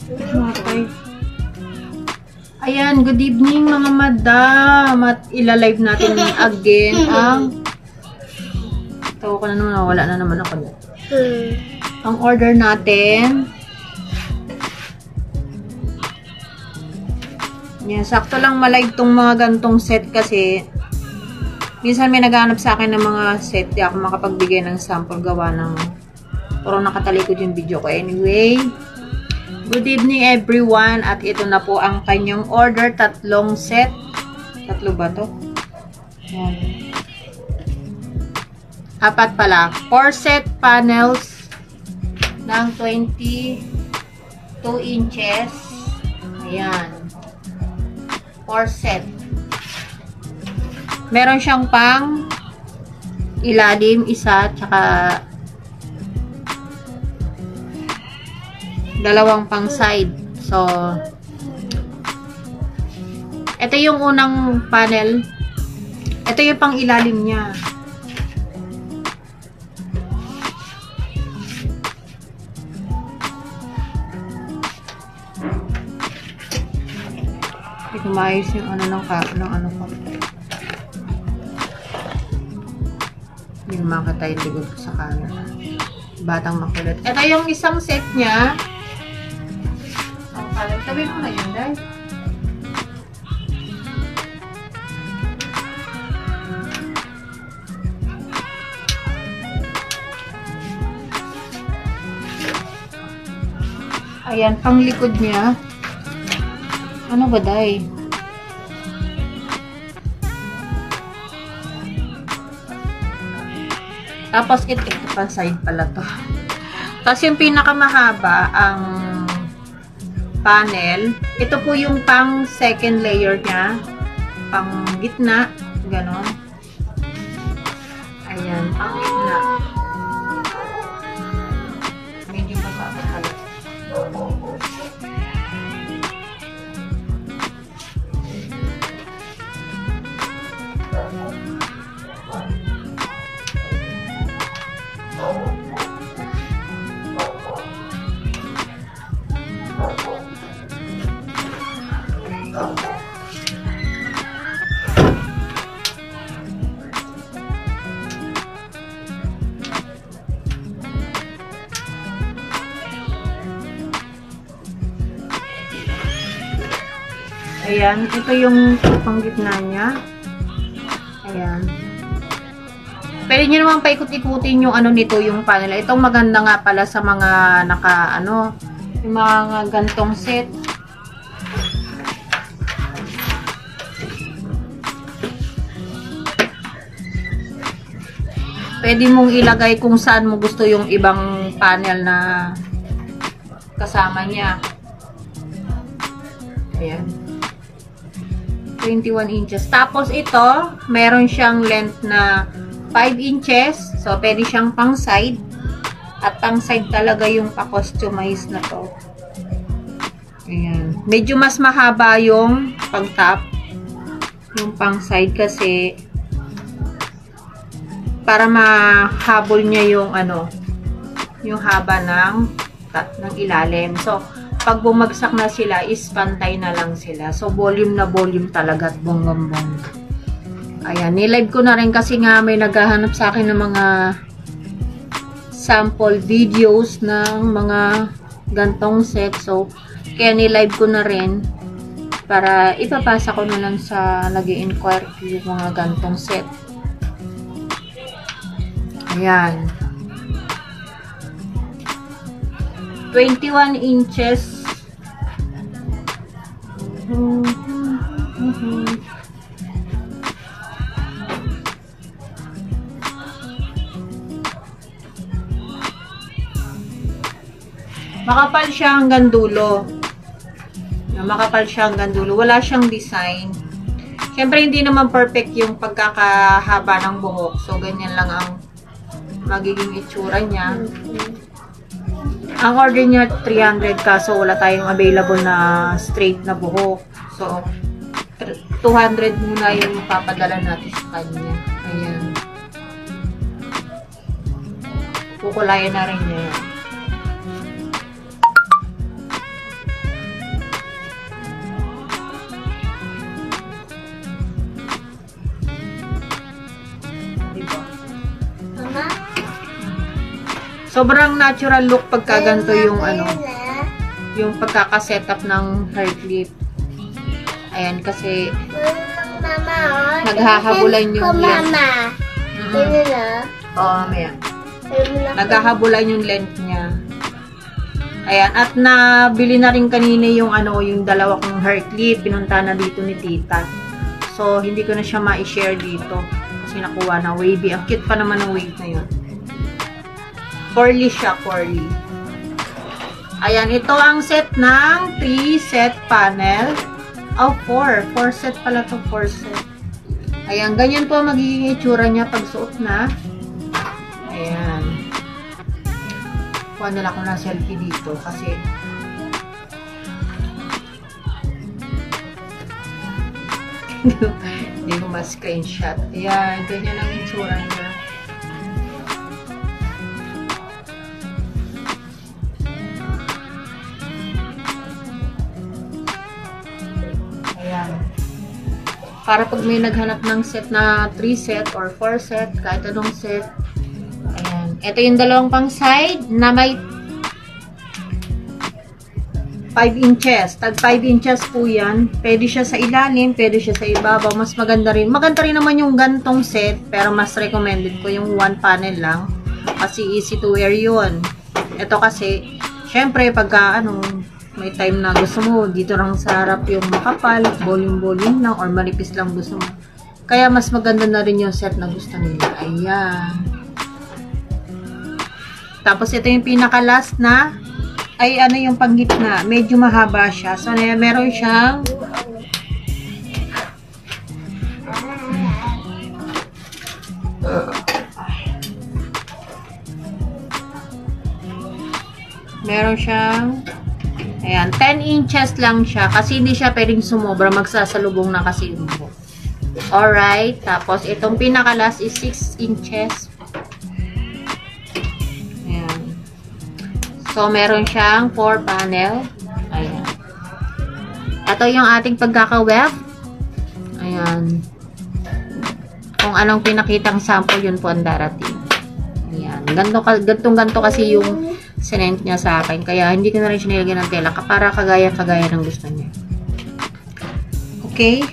Okay. Ayan, good evening mga madam. At ilalive natin again ang tawa ko na naman, wala na naman ako. Ang order natin. Yan, sakto lang malive tong mga gantong set kasi minsan may naghahanap sa akin ng mga set, di ako makapagbigay ng sample gawa ng pero nakatalikod yung video ko. Anyway, good evening everyone at ito na po ang kanyang order, tatlong set. Tatlo ba to? Yan. Apat pala. 4 set panels ng 22 inches. Ayan. 4 set. Meron siyang pang ilalim, isa, tsaka dalawang pang side. So, ito yung unang panel. Ito yung pang ilalim niya. Hindi ko maayos yung ano ng ano ko. Hindi makatay ligod ko sa camera. Batang makulit. Ito yung isang set niya. Ang panel. Sabihin ko na yun, guys. Ayan, pang likod niya. Ano ba, day? Tapos ito pa side pala to. Tapos yung pinakamahaba ang panel. Ito po yung pang second layer niya. Pang gitna. Ganon. Ayan. Pang gitna. Medyo masapit. Ayan, ito yung panggitna niya. Ayan. Pwede nyo naman paikot-ikutin yung ano nito, yung panel. Itong maganda nga pala sa mga yung mga gantong set. Pwede mong ilagay kung saan mo gusto yung ibang panel na kasama niya. Ayan. 21 inches. Tapos ito, meron siyang length na 5 inches. So, pwede siyang pang side. At pang side talaga yung pa-customize na to. Ayan. Medyo mas mahaba yung pang top. Yung pang side kasi para mahabol niya yung yung haba ng ilalim. So, pag bumagsak na sila, is pantay na lang sila. So, volume na volume talaga at bonggam-bong. Ayan, nilive ko na rin kasi nga may naghahanap sa akin ng mga sample videos ng mga gantong set. So, kaya nilive ko na rin para ipapasa ko na lang sa nag-i-inquire yung mga gantong set. Ayan. 21 inches. Makapal siya hanggang dulo. Makapal siya hanggang dulo. Wala siyang design. Siyempre, hindi naman perfect yung pagkakahaba ng buhok. So, ganyan lang ang magiging itsura niya. Ang order niya 300 kaso wala tayong available na straight na buhok. So, 200 muna yung papadala natin sa kanya. Ayan. Kukulayan na rin niya. Sobrang natural look pagka ganito yung ano, yung pagkaka-setup ng hair clip. Ayan, kasi naghahabulan yung length. Oo, maya. Naghahabulan yung length niya. Ayan, at nabili na rin kanina yung ano, yung dalawa kong hair clip. Pinunta na dito ni tita. So, hindi ko na siya ma-share dito. Kasi nakuha na wavy. Ang cute pa naman ng wave na yun. Curly siya, curly. Ayan, ito ang set ng 3 set panel. Oh, 4. 4 set pala to, 4 set. Ayan, ganyan po magiging itsura niya pag suot na. Ayan. Kuha nila ko ng selfie dito kasi hindi ko ma-screenshot. Ayan, ganyan ang itsura niya. Ayan. Para pag may naghanap ng set na 3 set or 4 set, kahit anong set. Ayan. Ito yung dalawang pang side na may 5 inches. Tag 5 inches po yan. Pwede siya sa ilalim, pwede siya sa ibabaw. Mas maganda rin. Maganda rin naman yung gantong set, pero mas recommended ko yung 1 panel lang. Kasi easy to wear yun. Ito kasi, syempre, pagka ano, may time na gusto mo, dito lang sa harap yung makapal, volume lang, or manipis lang gusto mo. Kaya mas maganda na rin yung set na gusto nila. Ayan. Tapos ito yung pinaka-last na, ay ano yung panggitna. Medyo mahaba siya. So, meron siyang ayan, 10 inches lang siya kasi hindi siya pwedeng sumobra, magsasalubong na kasi yung buhok. Alright, tapos itong pinaka-last is 6 inches. Ayan. So, meron siyang 4 panel. Ayan. Ito yung ating pagkaka-weft. Ayan. Kung anong pinakitang sample, yun po ang darating. Ayan. Gantong-ganto kasi yung sinent niya sa akin. Kaya, hindi ko na rin siya nilagyan ng tela para kagaya-kagaya ng gusto niya. Okay?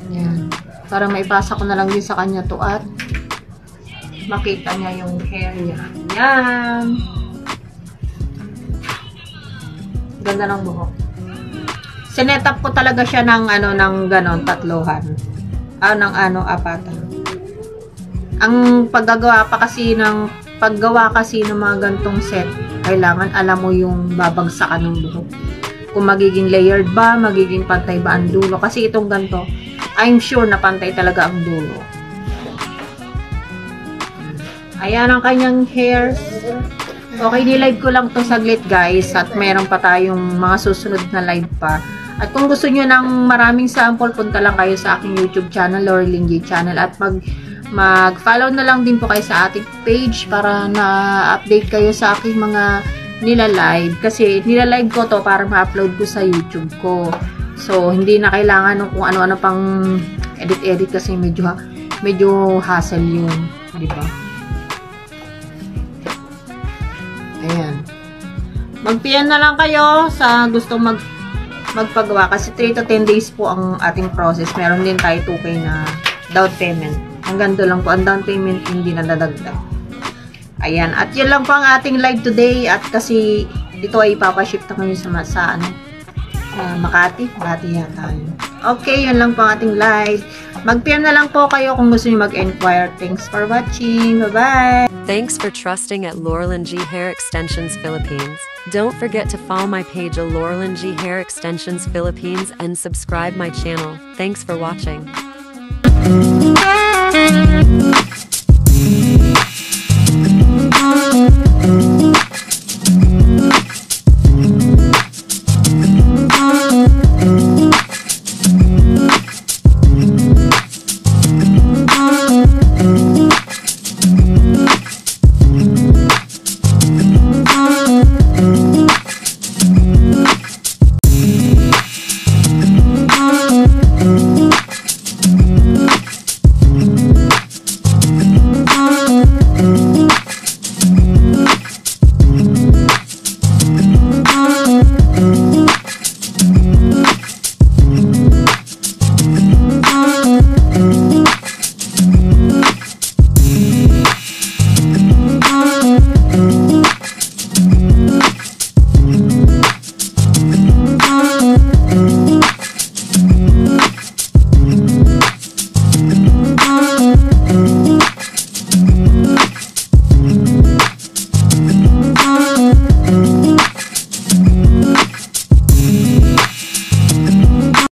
Ayan. Para maipasa ko na lang din sa kanya to at makita niya yung hair niya. Ayan. Ganda ng buhok. Sinet up ko talaga siya ng ano, ng ganon, tatluhan. Apatan. Ang paggawa kasi ng mga gantong set, kailangan alam mo yung babagsakan ng buhok. Kung magiging layered ba, magiging pantay ba ang dulo. Kasi itong ganto, I'm sure na pantay talaga ang dulo. Ayan ang kanyang hairs. Okay, nilive ko lang to saglit guys. At meron pa tayong mga susunod na live pa. At kung gusto nyo ng maraming sample, punta lang kayo sa aking YouTube channel, Laurelyn J Channel. At mag-follow na lang din po kayo sa ating page para na-update kayo sa aking mga nila-live. Kasi nila-live ko to para ma-upload ko sa YouTube ko. So, hindi na kailangan ng kung ano-ano pang edit-edit kasi medyo hassle yun. Diba? Ayan. Mag-PM na lang kayo sa gusto magpagawa kasi 3 to 10 days po ang ating process. Meron din tayo 2K na down payment. Hanggang doon lang po ang down payment, hindi na dadagdag. Ayan. At yun lang po ang ating live today. At kasi ito ay ipapaship na kayo sa Makati. Makati yata yun. Okay, yun lang po ang ating live. Mag-PM na lang po kayo kung gusto niyo mag-enquire. Thanks for watching. Bye-bye! Thanks for trusting at Laurelyn G Hair Extensions Philippines. Don't forget to follow my page at Laurelyn G Hair Extensions Philippines and subscribe my channel. Thanks for watching.